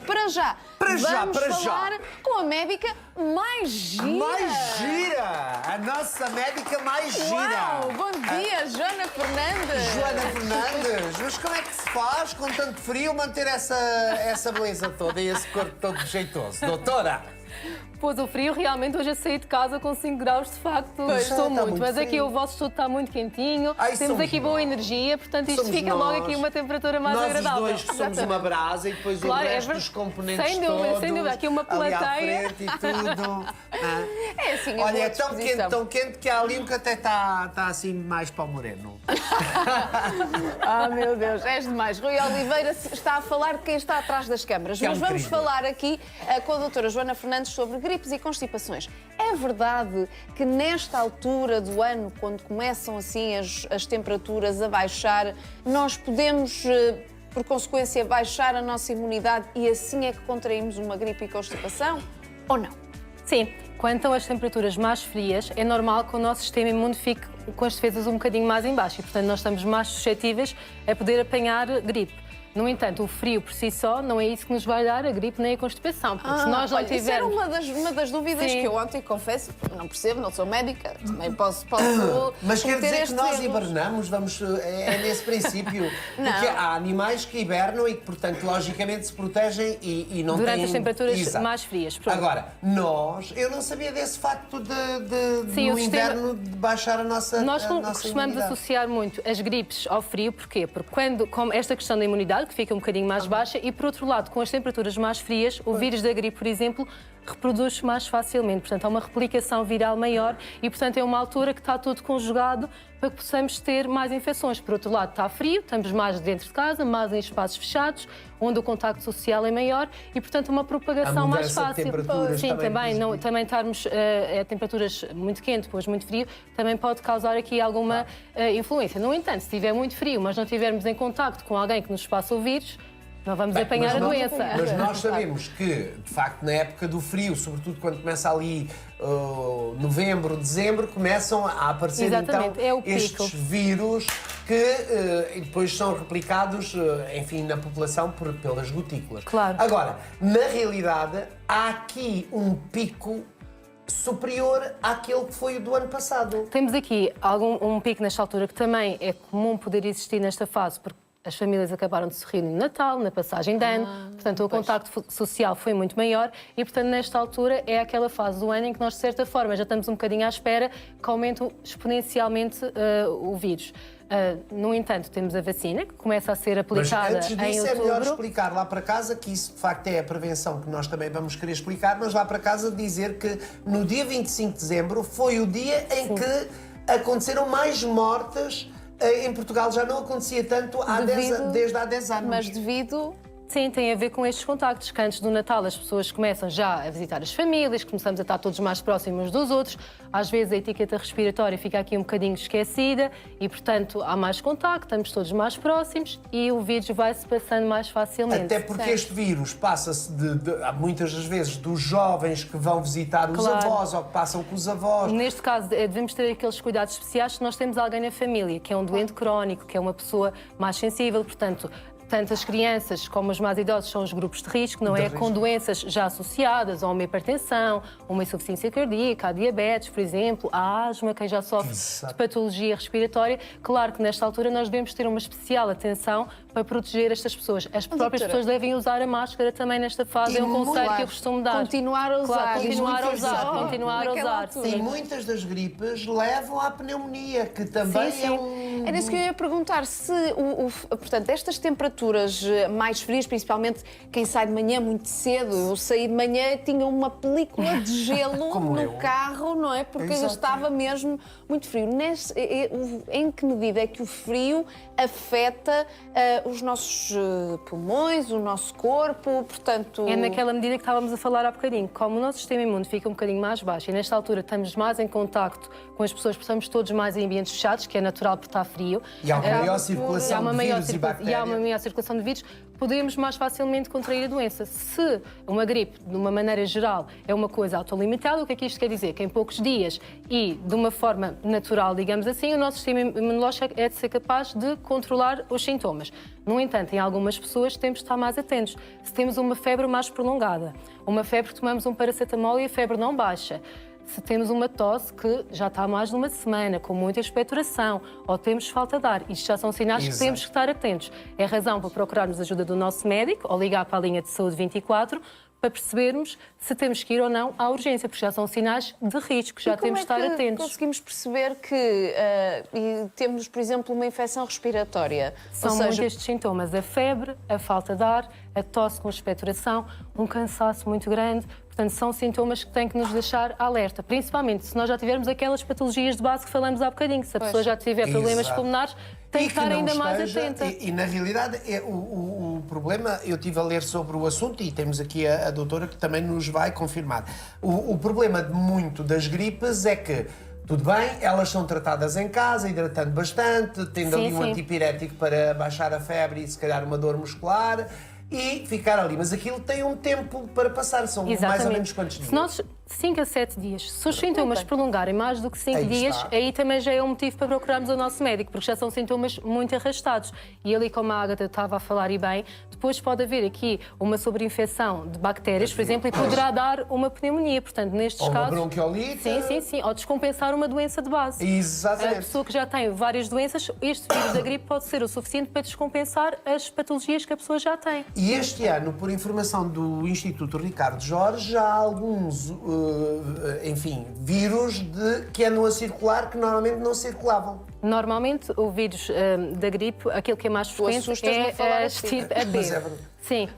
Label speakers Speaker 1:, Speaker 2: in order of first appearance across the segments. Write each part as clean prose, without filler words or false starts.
Speaker 1: vamos falar com a médica mais gira.
Speaker 2: Mais gira! A nossa médica mais gira!
Speaker 1: Uau, bom dia, Joana Fernandes!
Speaker 2: Joana Fernandes, mas como é que se faz com tanto frio manter essa beleza toda e esse corpo todo jeitoso? Doutora!
Speaker 3: Pois o frio, realmente, hoje eu saí de casa com 5 graus, de facto,
Speaker 2: Pois
Speaker 3: estou
Speaker 2: está
Speaker 3: muito. Mas
Speaker 2: frio.
Speaker 3: aqui o vosso estudo está muito quentinho,
Speaker 2: Ai,
Speaker 3: temos
Speaker 2: somos
Speaker 3: aqui boa
Speaker 2: nós.
Speaker 3: energia, portanto isto
Speaker 2: Somos
Speaker 3: fica logo
Speaker 2: nós.
Speaker 3: aqui uma temperatura mais
Speaker 2: Nós
Speaker 3: agradável.
Speaker 2: os dois que somos uma brasa e depois
Speaker 3: Claro,
Speaker 2: o
Speaker 3: é
Speaker 2: resto
Speaker 3: ver-
Speaker 2: dos componentes
Speaker 3: sem dúvida,
Speaker 2: todos,
Speaker 3: sem dúvida. Aqui uma
Speaker 2: ali à
Speaker 3: plateia.
Speaker 2: frente e tudo.
Speaker 1: É assim, a
Speaker 2: Olha,
Speaker 1: boa
Speaker 2: é
Speaker 1: disposição.
Speaker 2: tão quente que há ali um que até está assim mais para o moreno.
Speaker 1: Ah, meu Deus, és demais. Rui Oliveira está a falar de quem está atrás das câmaras.
Speaker 2: Que é
Speaker 1: Mas
Speaker 2: um
Speaker 1: vamos
Speaker 2: querido.
Speaker 1: falar aqui com a doutora Joana Fernandes sobre gripes e constipações. É verdade que nesta altura do ano, quando começam assim as temperaturas a baixar, nós podemos, por consequência, baixar a nossa imunidade e assim é que contraímos uma gripe e constipação? Ou não?
Speaker 3: Sim, quando estão as temperaturas mais frias, é normal que o nosso sistema imune fique com as defesas um bocadinho mais em baixo e, portanto, nós estamos mais suscetíveis a poder apanhar gripe. No entanto, o frio por si só não é isso que nos vai dar a gripe nem a constipação, porque se nós não
Speaker 1: olha, isso era
Speaker 3: tivermos...
Speaker 1: uma das dúvidas
Speaker 3: Sim.
Speaker 1: que eu ontem, confesso, não percebo, não sou médica, também posso
Speaker 2: Mas quer
Speaker 1: cometer
Speaker 2: dizer que
Speaker 1: estes
Speaker 2: nós
Speaker 1: erros.
Speaker 2: hibernamos, é nesse princípio. Porque há animais que hibernam e que, portanto, logicamente se protegem e não
Speaker 3: Durante
Speaker 2: têm...
Speaker 3: as temperaturas
Speaker 2: Exato.
Speaker 3: mais frias. Pronto.
Speaker 2: Agora, eu não sabia desse facto
Speaker 3: Sim,
Speaker 2: no
Speaker 3: o sistema-
Speaker 2: inverno de baixar a nossa
Speaker 3: Nós
Speaker 2: a nossa
Speaker 3: costumamos
Speaker 2: imunidade.
Speaker 3: associar muito as gripes ao frio, porquê? Porque com esta questão da imunidade, que fica um bocadinho mais baixa, e por outro lado, com as temperaturas mais frias, o vírus da gripe, por exemplo, reproduz-se mais facilmente. Portanto, há uma replicação viral maior e, portanto, é uma altura que está tudo conjugado para que possamos ter mais infecções. Por outro lado, está frio, estamos mais dentro de casa, mais em espaços fechados, onde o contacto social é maior e, portanto, uma propagação mais
Speaker 2: mudança de
Speaker 3: fácil.
Speaker 2: temperaturas
Speaker 3: Sim,
Speaker 2: também
Speaker 3: também estarmos a temperaturas muito quentes, depois muito frio, também pode causar aqui alguma influência. No entanto, se estiver muito frio, mas não estivermos em contacto com alguém que nos passa o vírus, não vamos apanhar a doença.
Speaker 2: Mas nós sabemos que, de facto, na época do frio, sobretudo quando começa ali novembro, dezembro, começam a aparecer
Speaker 3: Exatamente,
Speaker 2: então
Speaker 3: é o pico.
Speaker 2: estes vírus que depois são replicados, enfim, na população pelas gotículas.
Speaker 3: Claro.
Speaker 2: Agora, na realidade, há aqui um pico superior àquele que foi o do ano passado.
Speaker 3: Temos aqui um pico nesta altura que também é comum poder existir nesta fase, porque as famílias acabaram de se reunir no Natal, na passagem de ano, portanto o contacto social foi muito maior e, portanto, nesta altura é aquela fase do ano em que nós, de certa forma, já estamos um bocadinho à espera que aumente exponencialmente o vírus. No entanto, temos a vacina, que começa a ser
Speaker 2: Mas
Speaker 3: aplicada
Speaker 2: antes
Speaker 3: em
Speaker 2: disso é melhor
Speaker 3: outubro.
Speaker 2: explicar lá para casa, que isso de facto é a prevenção que nós também vamos querer explicar, mas lá para casa dizer que no dia 25 de dezembro foi o dia em que aconteceram mais mortes em Portugal. Já não acontecia tanto desde há 10 anos.
Speaker 1: Mas devido...
Speaker 3: Sim, tem a ver com estes contactos, que antes do Natal as pessoas começam já a visitar as famílias, começamos a estar todos mais próximos dos outros, às vezes a etiqueta respiratória fica aqui um bocadinho esquecida e, portanto, há mais contacto, estamos todos mais próximos e o vírus vai-se passando mais facilmente.
Speaker 2: Até porque este vírus passa-se muitas das vezes dos jovens que vão visitar os
Speaker 3: Claro.
Speaker 2: avós ou que passam com os avós.
Speaker 3: Neste caso, devemos ter aqueles cuidados especiais se nós temos alguém na família, que é um doente crónico, que é uma pessoa mais sensível, portanto, tanto as crianças como os mais idosos são os grupos de risco, não é? Com doenças já associadas a uma hipertensão, uma insuficiência cardíaca, a diabetes, por exemplo, a asma, quem já sofre de patologia respiratória. Claro que nesta altura nós devemos ter uma especial atenção para proteger estas pessoas. As próprias pessoas devem usar a máscara também nesta fase, é um conselho que eu costumo dar.
Speaker 1: Continuar a usar.
Speaker 3: Claro, continuar a usar,
Speaker 2: Exato.
Speaker 3: continuar a
Speaker 1: Naquela
Speaker 3: usar.
Speaker 1: altura.
Speaker 2: E
Speaker 3: Sim.
Speaker 2: muitas das gripes levam à pneumonia, que também
Speaker 3: Sim, sim.
Speaker 2: é um...
Speaker 1: Era isso que eu ia perguntar, se, portanto, estas temperaturas mais frias, principalmente quem sai de manhã muito cedo, eu saí de manhã tinha uma película de gelo
Speaker 2: Como
Speaker 1: no
Speaker 2: eu.
Speaker 1: carro, não é? Porque
Speaker 2: Exato.
Speaker 1: estava mesmo muito frio. Em que medida é que o frio afeta os nossos pulmões, o nosso corpo, portanto...
Speaker 3: É naquela medida que estávamos a falar há bocadinho. Como o nosso sistema imune fica um bocadinho mais baixo e nesta altura estamos mais em contacto com as pessoas, porque estamos todos mais em ambientes fechados, que é natural porque está frio.
Speaker 2: E há uma maior
Speaker 3: E há
Speaker 2: circulação
Speaker 3: uma
Speaker 2: de
Speaker 3: maior
Speaker 2: vírus e
Speaker 3: e há uma
Speaker 2: bactérias.
Speaker 3: maior circulação de vírus. podemos mais facilmente contrair a doença. Se uma gripe, de uma maneira geral, é uma coisa autolimitada, o que é que isto quer dizer? Que em poucos dias e de uma forma natural, digamos assim, o nosso sistema imunológico é de ser capaz de controlar os sintomas. No entanto, em algumas pessoas temos de estar mais atentos. Se temos uma febre mais prolongada, uma febre que tomamos um paracetamol e a febre não baixa, se temos uma tosse que já está há mais de uma semana, com muita expectoração, ou temos falta de ar, isto já são sinais que temos que estar atentos. É razão para procurarmos a ajuda do nosso médico ou ligar para a linha de saúde 24 para percebermos se temos que ir ou não à urgência, porque já são sinais de risco, já temos de estar atentos.
Speaker 1: Conseguimos perceber que temos, por exemplo, uma infecção respiratória?
Speaker 3: São muitos estes sintomas: a febre, a falta de ar, a tosse com expectoração, um cansaço muito grande. Portanto, são sintomas que têm que nos deixar alerta, principalmente se nós já tivermos aquelas patologias de base que falamos há bocadinho. Se a pessoa já tiver problemas pulmonares, tem que estar ainda mais atenta.
Speaker 2: E na realidade, o problema, eu estive a ler sobre o assunto e temos aqui a doutora que também nos vai confirmar. O problema de muito das gripes é que, tudo bem, elas são tratadas em casa, hidratando bastante, tendo ali um antipirético para baixar a febre e se calhar uma dor muscular, e ficar ali. Mas aquilo tem um tempo para passar, são mais ou menos quantos dias?
Speaker 3: Se nós, 5 a 7 dias. Se os sintomas prolongarem mais do que 5 dias,
Speaker 2: está.
Speaker 3: aí também já é um motivo para procurarmos o nosso médico, porque já são sintomas muito arrastados. E ali, como a Ágata estava a falar e bem, depois pode haver aqui uma sobreinfecção de bactérias, por exemplo, e poderá dar uma pneumonia. Portanto, nestes
Speaker 2: ou
Speaker 3: casos...
Speaker 2: uma bronquiolite.
Speaker 3: Sim. Ou descompensar uma doença de base.
Speaker 2: Exatamente.
Speaker 3: A pessoa que já tem várias doenças, este vírus da gripe pode ser o suficiente para descompensar as patologias que a pessoa já tem.
Speaker 2: E este ano, por informação do Instituto Ricardo Jorge, já há alguns, vírus que andam a circular que normalmente não circulavam.
Speaker 3: Normalmente, o vírus da gripe, aquilo que é mais frequente é a estirpe AB.
Speaker 2: Mas é verdade.
Speaker 3: Sim,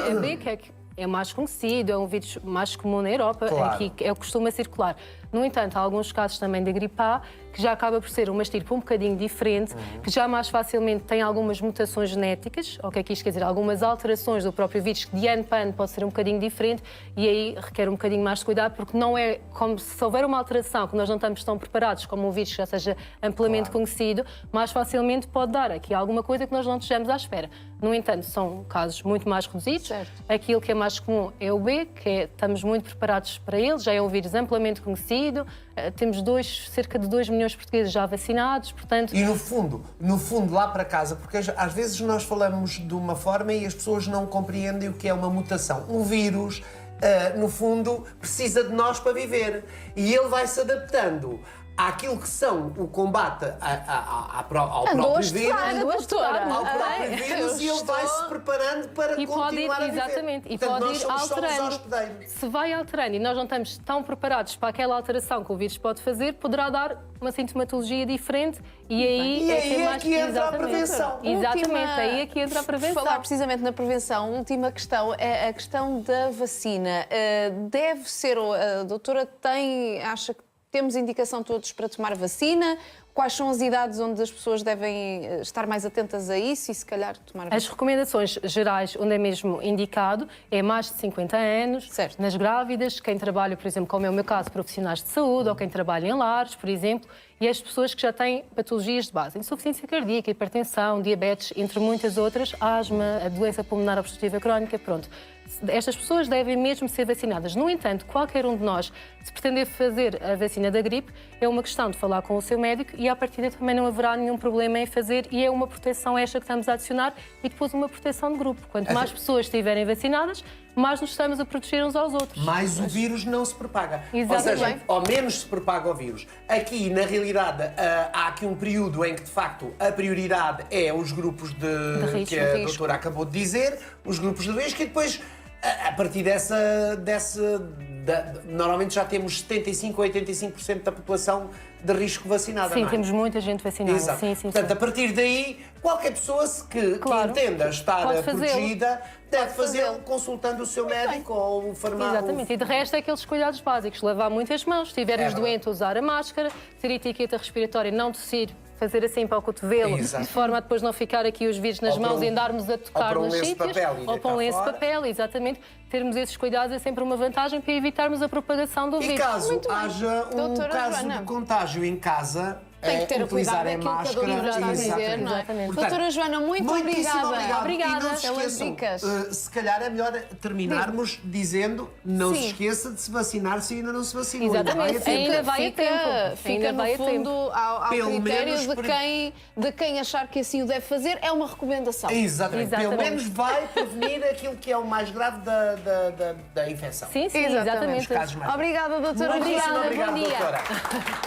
Speaker 3: a B, que é mais conhecido, é um vírus mais comum na Europa,
Speaker 2: Claro.
Speaker 3: aqui é o que costuma circular. No entanto, há alguns casos também da gripe A, que já acaba por ser uma estirpe um bocadinho diferente, que já mais facilmente tem algumas mutações genéticas, o que é que isto quer dizer? Algumas alterações do próprio vírus, que de ano para ano pode ser um bocadinho diferente, e aí requer um bocadinho mais de cuidado, porque não é como se houver uma alteração que nós não estamos tão preparados, como um vírus que já seja amplamente conhecido, mais facilmente pode dar aqui alguma coisa que nós não estejamos à espera. No entanto, são casos muito mais reduzidos.
Speaker 1: Certo.
Speaker 3: Aquilo que é mais comum é o B, estamos muito preparados para ele, já é um vírus amplamente conhecido. Temos cerca de 2 milhões de portugueses já vacinados, portanto...
Speaker 2: E no fundo, lá para casa, porque às vezes nós falamos de uma forma e as pessoas não compreendem o que é uma mutação. Um vírus, no fundo, precisa de nós para viver. E ele vai se adaptando àquilo que são o combate ao próprio vírus. Ao próprio vírus e ele vai se preparando para continuar a viver.
Speaker 3: Exatamente, e
Speaker 2: Portanto,
Speaker 3: pode
Speaker 2: nós
Speaker 3: ir
Speaker 2: somos só os
Speaker 3: alterando.
Speaker 2: hospedeiros.
Speaker 3: Se vai alterando e nós não estamos tão preparados para aquela alteração que o vírus pode fazer, poderá dar uma sintomatologia diferente e aí
Speaker 2: é que entra a prevenção.
Speaker 3: Exatamente, aí é que entra a prevenção.
Speaker 1: Falar precisamente na prevenção, última questão é a questão da vacina. Deve ser, a doutora acha que temos indicação todos para tomar vacina? Quais são as idades onde as pessoas devem estar mais atentas a isso e, se calhar, tomar vacina?
Speaker 3: As recomendações gerais, onde é mesmo indicado, é mais de 50 anos,
Speaker 1: certo.
Speaker 3: Nas grávidas, quem trabalha, por exemplo, como é o meu caso, profissionais de saúde, ou quem trabalha em lares, por exemplo, e as pessoas que já têm patologias de base, insuficiência cardíaca, hipertensão, diabetes, entre muitas outras, asma, a doença pulmonar obstrutiva crónica, pronto. Estas pessoas devem mesmo ser vacinadas. No entanto, qualquer um de nós, se pretender fazer a vacina da gripe, é uma questão de falar com o seu médico e, à partida, também não haverá nenhum problema em fazer e é uma proteção esta que estamos a adicionar e depois uma proteção de grupo. Quanto mais pessoas estiverem vacinadas, mais nos estamos a proteger uns aos outros.
Speaker 2: Mais o vírus não se propaga.
Speaker 3: Exatamente.
Speaker 2: Ou seja, ao menos se propaga o vírus. Aqui, na realidade, há aqui um período em que, de facto, a prioridade é os grupos de
Speaker 3: risco,
Speaker 2: que a doutora acabou de dizer, os grupos de risco, e depois, a partir normalmente já temos 75 ou 85% da população de risco vacinada.
Speaker 3: Sim,
Speaker 2: não é?
Speaker 3: temos muita gente vacinada.
Speaker 2: Exato.
Speaker 3: Sim.
Speaker 2: Portanto, a partir daí, qualquer pessoa que entenda estar protegida deve fazê-lo consultando o seu médico ou o farmacêutico.
Speaker 3: Exatamente, e de resto é aqueles cuidados básicos, lavar muito as mãos, se estivermos doentes, usar a máscara, ter etiqueta respiratória, não tossir, fazer assim para o cotovelo,
Speaker 2: Exato.
Speaker 3: de forma a depois não ficar aqui os vírus nas mãos e andarmos a tocar nos sítios, ou para um lenço de papel, exatamente. Termos esses cuidados é sempre uma vantagem para evitarmos a propagação do vírus.
Speaker 2: E caso haja um
Speaker 1: Doutora
Speaker 2: caso
Speaker 1: Joana.
Speaker 2: de contágio em casa,
Speaker 1: Tem que ter
Speaker 2: utilizar
Speaker 1: cuidado
Speaker 2: a
Speaker 1: aquilo que a doutora está a dizer, não é?
Speaker 3: Exatamente.
Speaker 1: Doutora Joana, muito
Speaker 2: muitíssimo
Speaker 1: obrigada.
Speaker 3: Obrigada
Speaker 2: E não se
Speaker 1: pelas
Speaker 2: esqueçam,
Speaker 1: dicas.
Speaker 2: se calhar é melhor terminarmos dizendo não se
Speaker 1: Sim.
Speaker 2: esqueça de se vacinar se ainda não se vacinou.
Speaker 3: Exatamente. Ainda vai a tempo.
Speaker 1: Fica
Speaker 3: Ainda vai a
Speaker 1: no fundo
Speaker 3: tempo.
Speaker 1: ao
Speaker 2: Pelo
Speaker 1: critério
Speaker 2: menos
Speaker 1: de quem achar que assim o deve fazer. É uma recomendação.
Speaker 2: Exatamente. Pelo
Speaker 3: Exatamente.
Speaker 2: menos vai prevenir aquilo que é o mais grave da infecção.
Speaker 3: Sim, sim,
Speaker 1: Exatamente.
Speaker 3: exatamente.
Speaker 2: Os casos mais graves.
Speaker 1: Obrigada, doutora.
Speaker 2: Muitíssimo
Speaker 3: Obrigada,
Speaker 2: obrigado,
Speaker 3: bom dia.
Speaker 2: doutora.